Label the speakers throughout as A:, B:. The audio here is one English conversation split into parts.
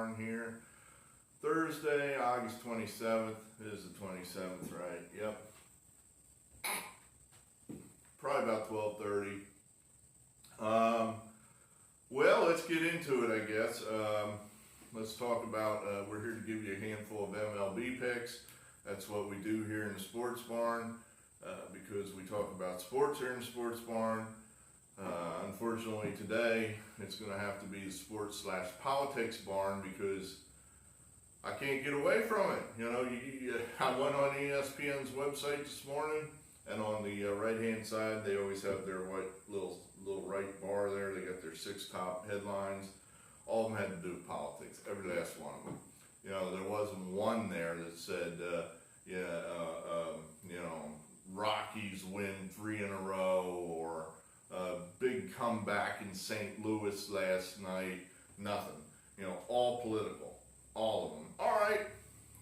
A: Barn here. Thursday, August 27th. It is the 27th, right? Yep. Probably about 12:30. Well, let's get into it, I guess. Let's talk about, we're here to give you a handful of MLB picks. That's what we do here in the Sports Barn, because we talk about sports here in the Sports Barn. Unfortunately today, it's going to have to be the sports/politics barn because I can't get away from it. You know, I went on ESPN's website this morning, and on the right-hand side, they always have their white little right bar there. They got their 6 top headlines. All of them had to do with politics, every last one of them. You know, there wasn't one there that said, Rockies win 3 in a row, or big comeback in St. Louis last night. Nothing. You know, all political, all of them. All right.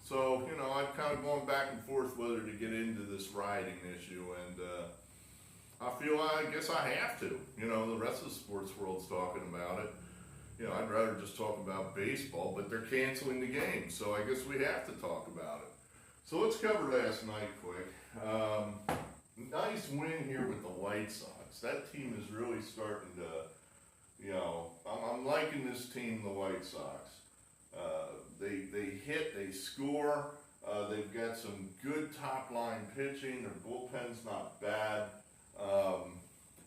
A: So, you know, I'm kind of going back and forth whether to get into this rioting issue, and I guess I have to. You know, the rest of the sports world's talking about it. You know, I'd rather just talk about baseball, but they're canceling the game, so I guess we have to talk about it. So let's cover last night quick. Nice win here with the White Sox. That team is really starting to, you know, I'm liking this team, the White Sox. They hit, they score, they've got some good top line pitching, their bullpen's not bad.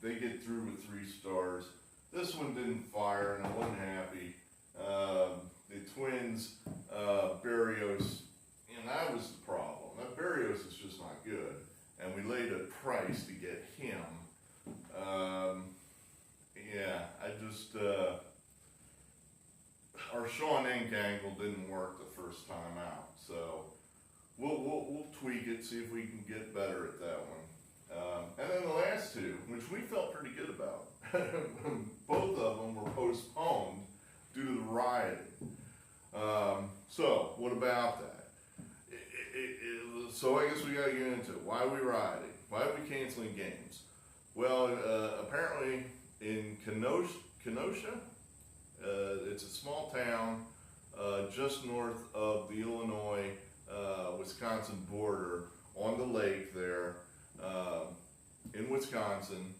A: They get through with 3 stars. This one didn't fire, and I wasn't happy. The Twins, Berrios, and that was the problem. That Berrios is just not good, and we laid a price to get him. Our Sean Inc angle didn't work the first time out, so we'll tweak it, see if we can get better at that one. And then the last 2, which we felt pretty good about, both of them were postponed due to the rioting. So what about that? So I guess we got to get into it. Why are we rioting? Why are we canceling games? Well, apparently in Kenosha, it's a small town just north of the Illinois-Wisconsin border on the lake there in Wisconsin.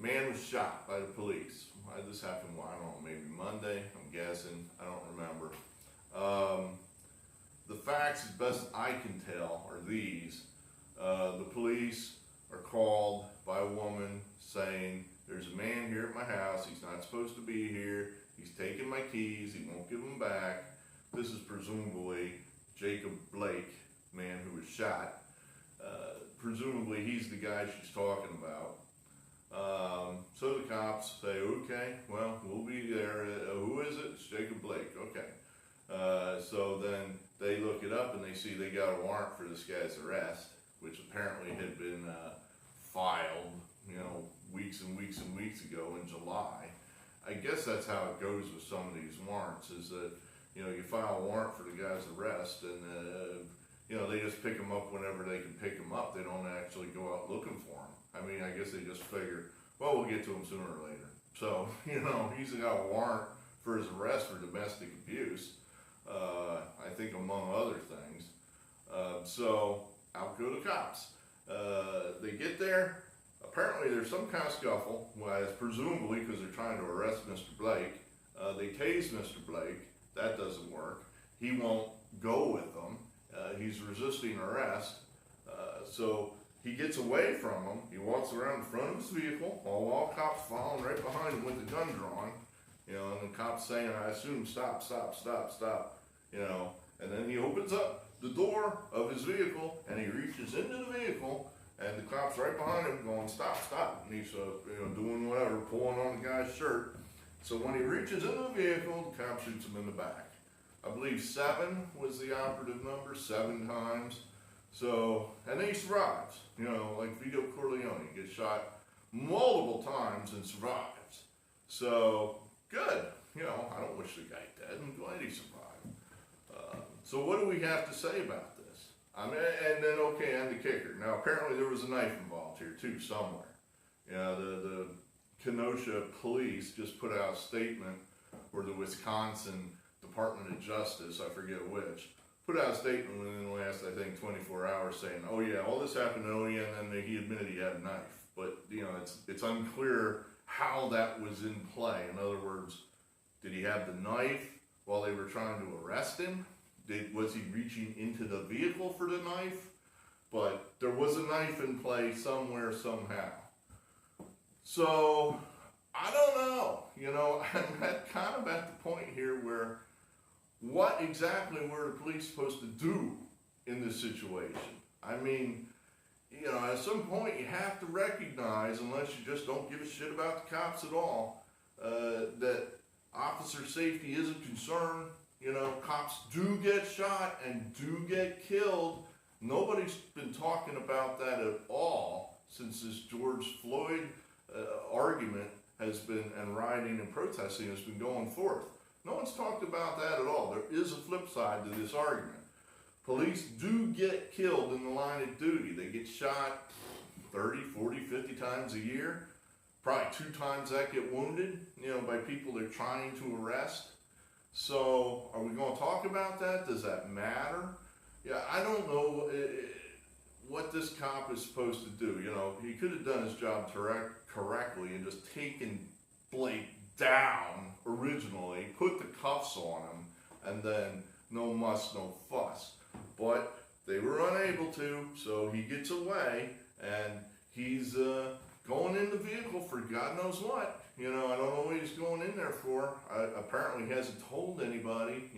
A: Man was shot by the police. This happened, I don't know, maybe Monday, I'm guessing. I don't remember. The facts, as best I can tell, are these. The police are called by a woman saying, there's a man here at my house, he's not supposed to be here, he's taking my keys, he won't give them back. This is presumably Jacob Blake, man who was shot. Presumably he's the guy she's talking about. So the cops say, okay, well, we'll be there. Who is it? It's Jacob Blake. Okay. So then they look it up and they see they got a warrant for this guy's arrest, which apparently had been filed, you know, weeks and weeks and weeks ago in July. I guess that's how it goes with some of these warrants, is that, you know, you file a warrant for the guy's arrest and, you know, they just pick him up whenever they can pick him up. They don't actually go out looking for him. I mean, I guess they just figure, well, we'll get to him sooner or later. So, you know, he's got a warrant for his arrest for domestic abuse, I think among other things. So out go the cops. They get there. Apparently there's some kind of scuffle, presumably because they're trying to arrest Mr. Blake. They tase Mr. Blake. That doesn't work. He won't go with them. He's resisting arrest. So he gets away from them. He walks around in front of his vehicle, all cops following right behind him with the gun drawn. You know, and the cops saying, I assume, stop, stop, stop, stop. You know, and then he opens up the door of his vehicle and he reaches into the vehicle, and the cop's right behind him going, stop, stop. And he's, doing whatever, pulling on the guy's shirt. So when he reaches into the vehicle, the cop shoots him in the back. I believe 7 was the operative number, 7 times. So, and then he survives, you know, like Vito Corleone, gets shot multiple times and survives. So, good. You know, I don't wish the guy dead. I'm glad he survived. So what do we have to say about this? I mean, and then, okay, and the kicker. Now, apparently there was a knife involved here, too, somewhere. You know, the Kenosha police just put out a statement where the Wisconsin Department of Justice, I forget which, put out a statement within the last, I think, 24 hours saying, oh yeah, all this happened, oh yeah, and then he admitted he had a knife. But, it's unclear how that was in play. In other words, did he have the knife while they were trying to arrest him? Was he reaching into the vehicle for the knife? But there was a knife in play somewhere, somehow. So, I don't know. I'm kind of at the point here where what exactly were the police supposed to do in this situation? I mean, at some point you have to recognize, unless you just don't give a shit about the cops at all, that officer safety is a concern. Cops do get shot and do get killed. Nobody's been talking about that at all since this George Floyd argument has been, and rioting and protesting has been going forth. No one's talked about that at all. There is a flip side to this argument. Police do get killed in the line of duty. They get shot 30, 40, 50 times a year. Probably 2 times that get wounded, by people they're trying to arrest. So, are we going to talk about that? Does that matter? Yeah, I don't know what this cop is supposed to do. He could have done his job correctly and just taken Blake down originally, put the cuffs on him, and then no muss, no fuss. But they were unable to, so he gets away, and he's going in the vehicle for God knows what. I don't know what he's going in there for. Apparently he hasn't told anybody.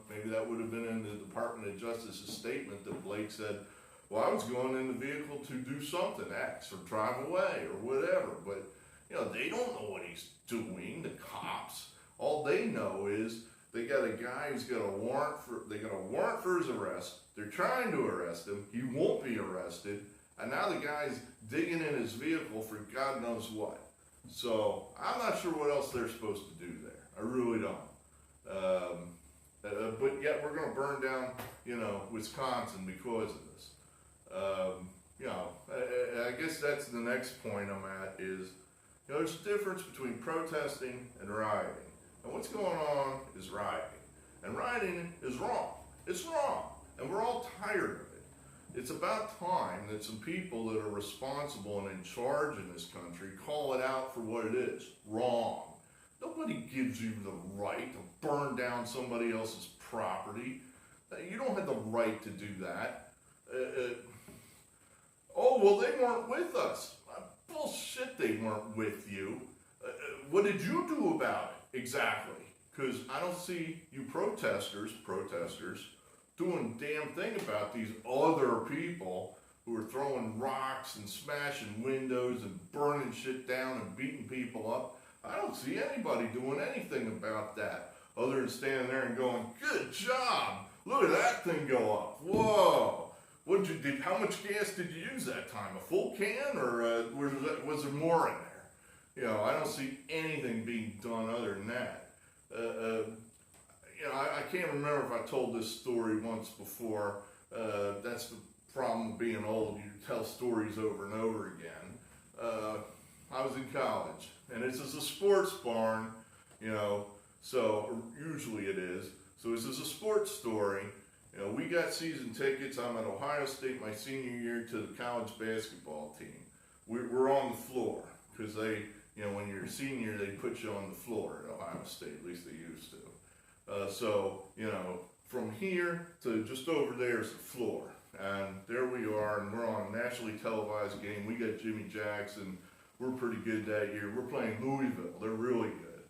A: Maybe that would have been in the Department of Justice's statement that Blake said, well, I was going in the vehicle to do something, X, or drive away, or whatever. But, they don't know what he's doing, the cops. All they know is they got a guy who's got a warrant for his arrest. They're trying to arrest him. He won't be arrested. And now the guy's digging in his vehicle for God knows what. So, I'm not sure what else they're supposed to do there. I really don't. But yet we're going to burn down, Wisconsin because of this. I guess that's the next point I'm at is, there's a difference between protesting and rioting. And what's going on is rioting. And rioting is wrong. It's wrong. And we're all tired of it. It's about time that some people that are responsible and in charge in this country call it out for what it is. Wrong. Nobody gives you the right to burn down somebody else's property. You don't have the right to do that. Oh, well, they weren't with us. Bullshit, they weren't with you. What did you do about it? Exactly. Because I don't see you protesters, doing a damn thing about these other people who are throwing rocks and smashing windows and burning shit down and beating people up. I don't see anybody doing anything about that other than standing there and going, good job, look at that thing go up, whoa. How much gas did you use that time? A full can, or was there more in there? I don't see anything being done other than that. I can't remember if I told this story once before. That's the problem with being old. You tell stories over and over again. I was in college, and this is a sports barn, so usually it is. So this is a sports story. We got season tickets. I'm at Ohio State my senior year to the college basketball team. We're on the floor because they, when you're a senior, they put you on the floor at Ohio State. At least they used to. So, from here to just over there is the floor. And there we are, and we're on a nationally televised game. We got Jimmy Jackson. We're pretty good that year. We're playing Louisville. They're really good.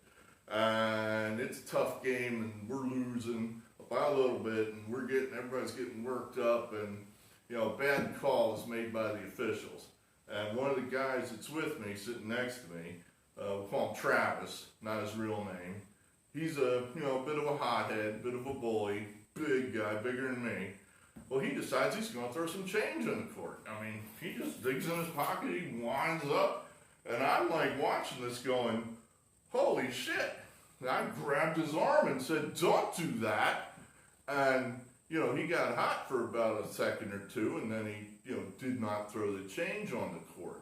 A: And it's a tough game, and we're losing by a little bit, and everybody's getting worked up, and a bad call is made by the officials. And one of the guys that's with me, sitting next to me, we'll call him Travis, not his real name. He's a bit of a hothead, bit of a bully, big guy, bigger than me. Well, he decides he's going to throw some change in the court. I mean, he just digs in his pocket, he winds up, and I'm like watching this going, holy shit. And I grabbed his arm and said, don't do that. And, he got hot for about a second or two, and then he, did not throw the change on the court.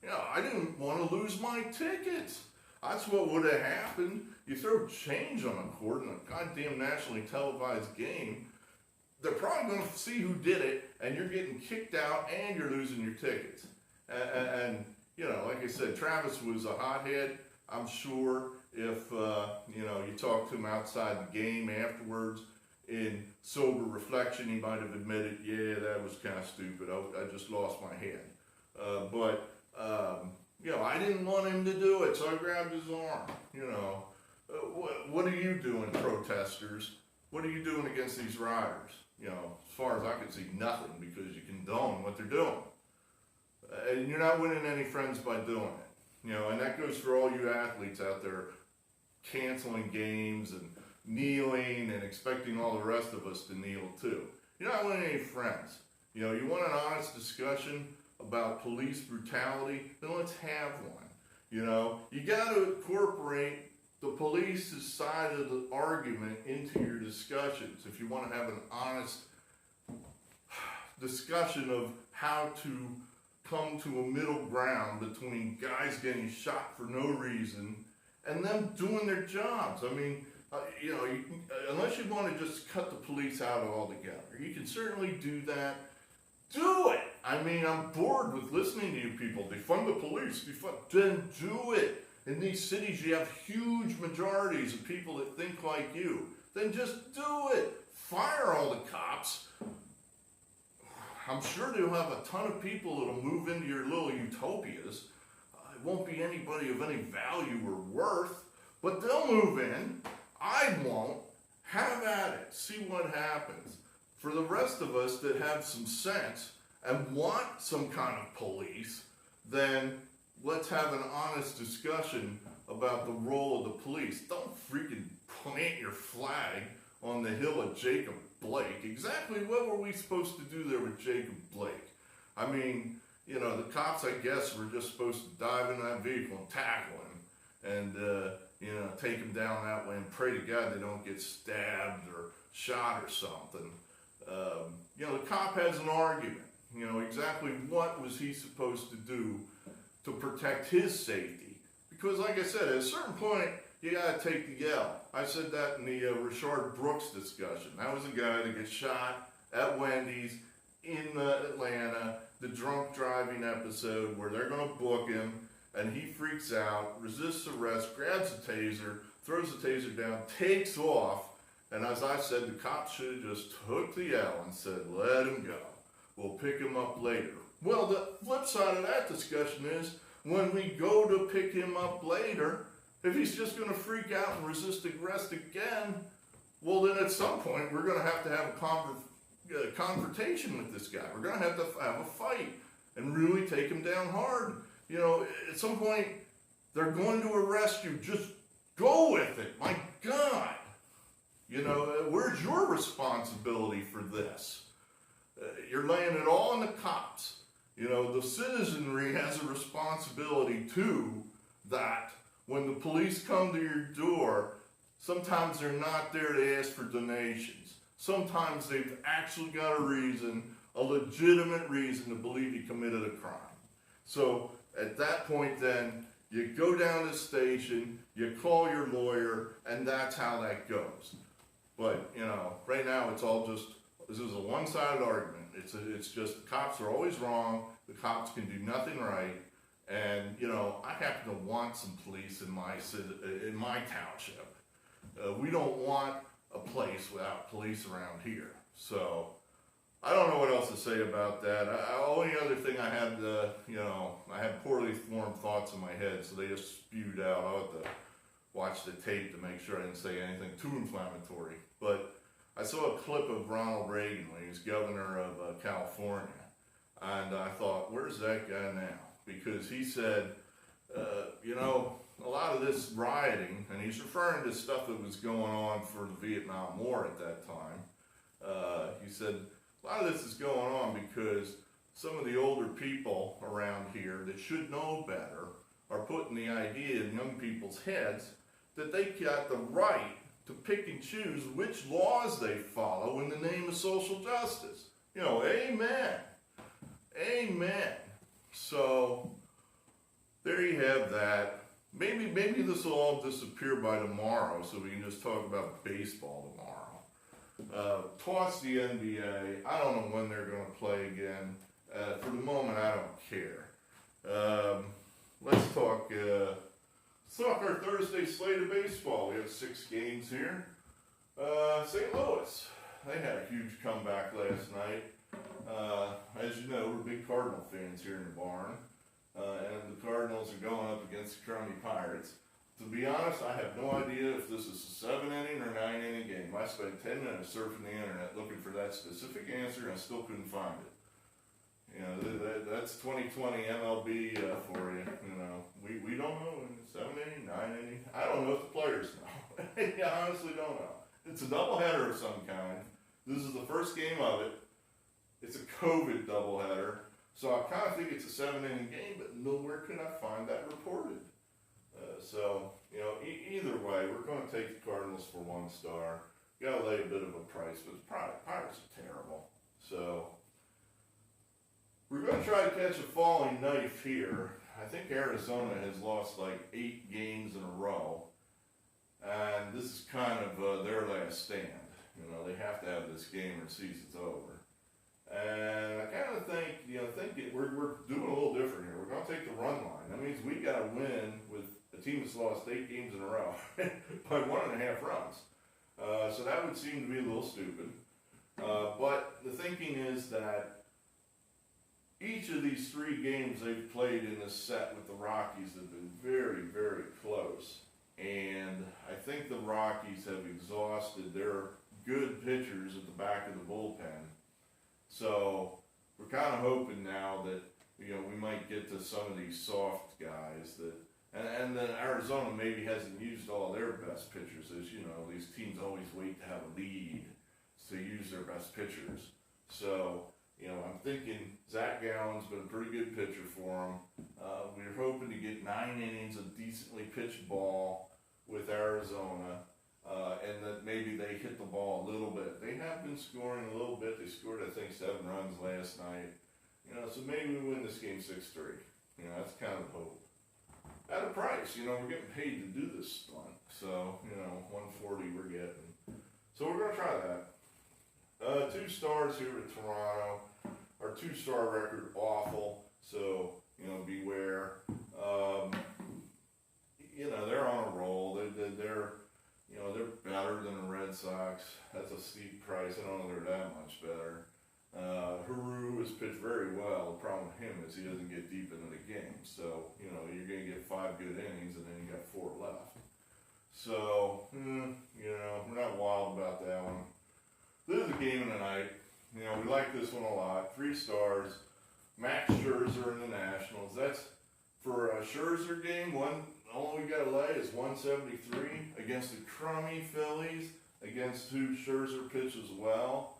A: I didn't want to lose my tickets. That's what would have happened. You throw change on a court in a goddamn nationally televised game, they're probably going to see who did it, and you're getting kicked out, and you're losing your tickets. And you know, like I said, Travis was a hothead. I'm sure if, you know, you talk to him outside the game afterwards, in sober reflection, he might have admitted, yeah, that was kind of stupid. I just lost my head. You know, I didn't want him to do it, so I grabbed his arm. You know, what are you doing, protesters? What are you doing against these rioters? You know, as far as I can see, nothing, because you condone what they're doing. And you're not winning any friends by doing it. You know, and that goes for all you athletes out there canceling games and kneeling and expecting all the rest of us to kneel too. You're not winning any friends. You know, you want an honest discussion about police brutality, then let's have one. You know, you got to incorporate the police's side of the argument into your discussions if you want to have an honest discussion of how to come to a middle ground between guys getting shot for no reason and them doing their jobs. I mean, you know, unless you want to just cut the police out altogether, you can certainly do that. Do it! I mean, I'm bored with listening to you people. Defund the police, then do it. In these cities, you have huge majorities of people that think like you. Then just do it. Fire all the cops. I'm sure you'll have a ton of people that'll move into your little utopias. It won't be anybody of any value or worth, but they'll move in. I won't. Have at it. See what happens. For the rest of us that have some sense and want some kind of police, then let's have an honest discussion about the role of the police. Don't freaking plant your flag on the hill of Jacob Blake. Exactly what were we supposed to do there with Jacob Blake? I mean, you know, the cops, I guess, were just supposed to dive in that vehicle and tackle him and, you know, take him down that way and pray to God they don't get stabbed or shot or something. You know, the cop has an argument. You know, exactly what was he supposed to do to protect his safety? Because, like I said, at a certain point, you got to take the L. I said that in the Rashard Brooks discussion. That was a guy that gets shot at Wendy's in Atlanta, the drunk driving episode where they're going to book him, and he freaks out, resists arrest, grabs a taser, throws the taser down, takes off, and as I said, the cops should have just took the L and said, let him go. We'll pick him up later. Well, the flip side of that discussion is, when we go to pick him up later, if he's just going to freak out and resist arrest again, well, then at some point, we're going to have a confrontation with this guy. We're going to have a fight and really take him down hard. You know, at some point, they're going to arrest you. Just go with it. My God. You know, where's your responsibility for this? You're laying it all on the cops. You know, the citizenry has a responsibility too, that when the police come to your door, sometimes they're not there to ask for donations. Sometimes they've actually got a reason, a legitimate reason to believe you committed a crime. So at that point then, you go down to the station, you call your lawyer, and that's how that goes. But, you know, right now it's all just, this is a one-sided argument. It's just the cops are always wrong, the cops can do nothing right, and, you know, I happen to want some police in my township. We don't want a place without police around here. So, I don't know what else to say about that. Only other thing I had, you know, I had poorly formed thoughts in my head, so they just spewed out. I'll have to watch the tape to make sure I didn't say anything too inflammatory. But I saw a clip of Ronald Reagan when he was governor of California, and I thought, where's that guy now? Because he said, you know, a lot of this rioting, and he's referring to stuff that was going on for the Vietnam War at that time. He said, a lot of this is going on because some of the older people around here that should know better are putting the idea in young people's heads that they got the right to pick and choose which laws they follow in the name of social justice. You know, amen. Amen. So, there you have that. maybe this will all disappear by tomorrow, so we can just talk about baseball tomorrow. Toss the NBA. I don't know when they're going to play again. For the moment, I don't care. Let's talk our Thursday slate of baseball. We have 6 games here. St. Louis, they had a huge comeback last night. As you know, we're big Cardinal fans here in the barn. And the Cardinals are going up against the crummy Pirates. To be honest, I have no idea if this is a 7-inning or 9-inning game. I spent 10 minutes surfing the internet looking for that specific answer, and I still couldn't find it. You know, that's 2020 MLB for you. You know, we don't know. 7-inning, 9-inning. I don't know if the players know. I honestly don't know. It's a doubleheader of some kind. This is the first game of it. It's a COVID doubleheader. So I kind of think it's a 7-inning game, but nowhere can I find that reported. So, you know, either way, we're going to take the Cardinals for 1 star. Got to lay a bit of a price, but the Pirates are terrible. So, we're going to try to catch a falling knife here. I think Arizona has lost like 8 games in a row. And this is kind of their last stand. You know, they have to have this game or the season's over. And I kind of think, you know, we're doing a little different here. We're going to take the run line. That means we got to win with a team that's lost 8 games in a row by 1.5 runs. So that would seem to be a little stupid. But the thinking is that each of these 3 games they've played in this set with the Rockies have been very, very close. And I think the Rockies have exhausted their good pitchers at the back of the bullpen. So we're kind of hoping now that, you know, we might get to some of these soft guys that, and then Arizona maybe hasn't used all their best pitchers. As you know, these teams always wait to have a lead to use their best pitchers. So, you know, I'm thinking Zach Gallen's been a pretty good pitcher for them. We're hoping to get 9 innings of decently pitched ball with Arizona. And that maybe they hit the ball a little bit. They have been scoring a little bit. They scored, I think, 7 runs last night. You know, so maybe we win this game 6-3. You know, that's kind of the hope. At a price, you know, we're getting paid to do this stunt. So, you know, 140 we're getting. So we're going to try that. 2 stars here with Toronto. Our 2-star record, awful. So, you know, beware. You know, they're on a roll. They're you know, they're better than the Red Sox. That's a steep price. I don't know they're that much better. Haru has pitched very well. The problem with him is he doesn't get deep into the game. So, you know, you're going to get 5 good innings and then you got 4 left. So, you know, we're not wild about that one. This is a game of the night. You know, we like this one a lot. 3 stars. Max Scherzer in the Nationals. That's for a Scherzer game. All we got to lay is 173 against the crummy Phillies, against who Scherzer pitches well.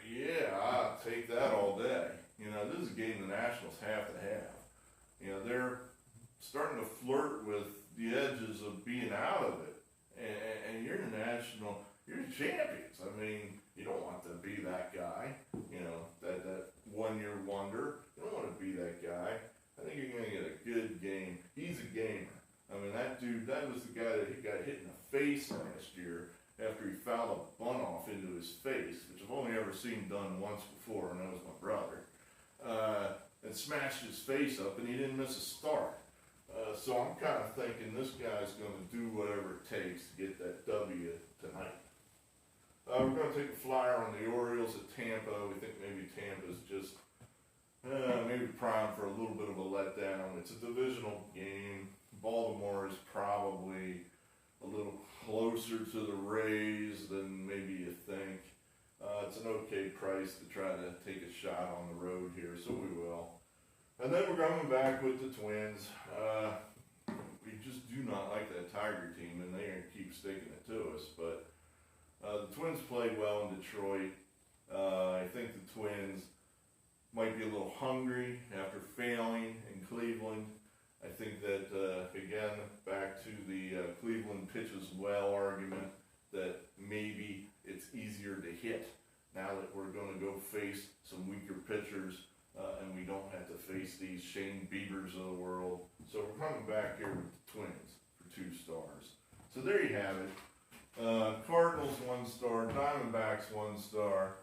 A: Yeah, I'll take that all day. You know, this is a game the Nationals have to have. You know, they're starting to flirt with the edges of being out of it. And you're the you're the champions. I mean, you don't want to be that guy, you know, that 1-year wonder. You don't want to be that guy. I think you're going to get a good game. He's a gamer. I mean, that dude, that was the guy that he got hit in the face last year after he fouled a bunt off into his face, which I've only ever seen done once before, and that was my brother, and smashed his face up, and he didn't miss a start. So I'm kind of thinking this guy's going to do whatever it takes to get that W tonight. We're going to take a flyer on the Orioles at Tampa. We think maybe Tampa's just maybe primed for a little bit of a letdown. It's a divisional game. Baltimore is probably a little closer to the Rays than maybe you think. It's an okay price to try to take a shot on the road here, so we will. And then we're coming back with the Twins. We just do not like that Tiger team, and they're going to keep sticking it to us. But the Twins played well in Detroit. I think the Twins might be a little hungry after failing in Cleveland. I think that, again, back to the Cleveland pitches well argument, that maybe it's easier to hit now that we're going to go face some weaker pitchers and we don't have to face these Shane Biebers of the world. So we're coming back here with the Twins for 2 stars. So there you have it. Cardinals 1 star, Diamondbacks 1 star,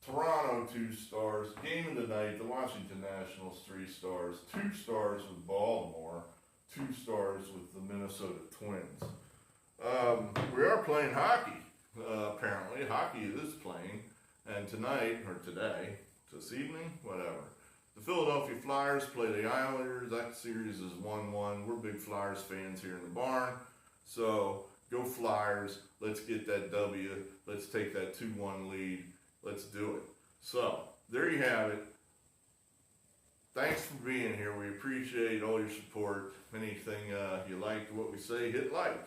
A: Toronto 2 stars, game of the night, the Washington Nationals 3 stars, 2 stars with Baltimore, 2 stars with the Minnesota Twins. We are playing hockey, apparently. Hockey is playing, and tonight, or today, this evening, whatever. The Philadelphia Flyers play the Islanders. That series is 1-1. We're big Flyers fans here in the barn. So, go Flyers. Let's get that W. Let's take that 2-1 lead. Let's do it. So, there you have it. Thanks for being here. We appreciate all your support. Anything you liked what we say, hit like.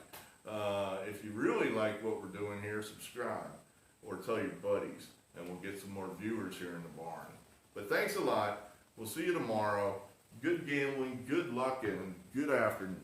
A: If you really like what we're doing here, subscribe. Or tell your buddies. And we'll get some more viewers here in the barn. But thanks a lot. We'll see you tomorrow. Good gambling, good luck, and good afternoon.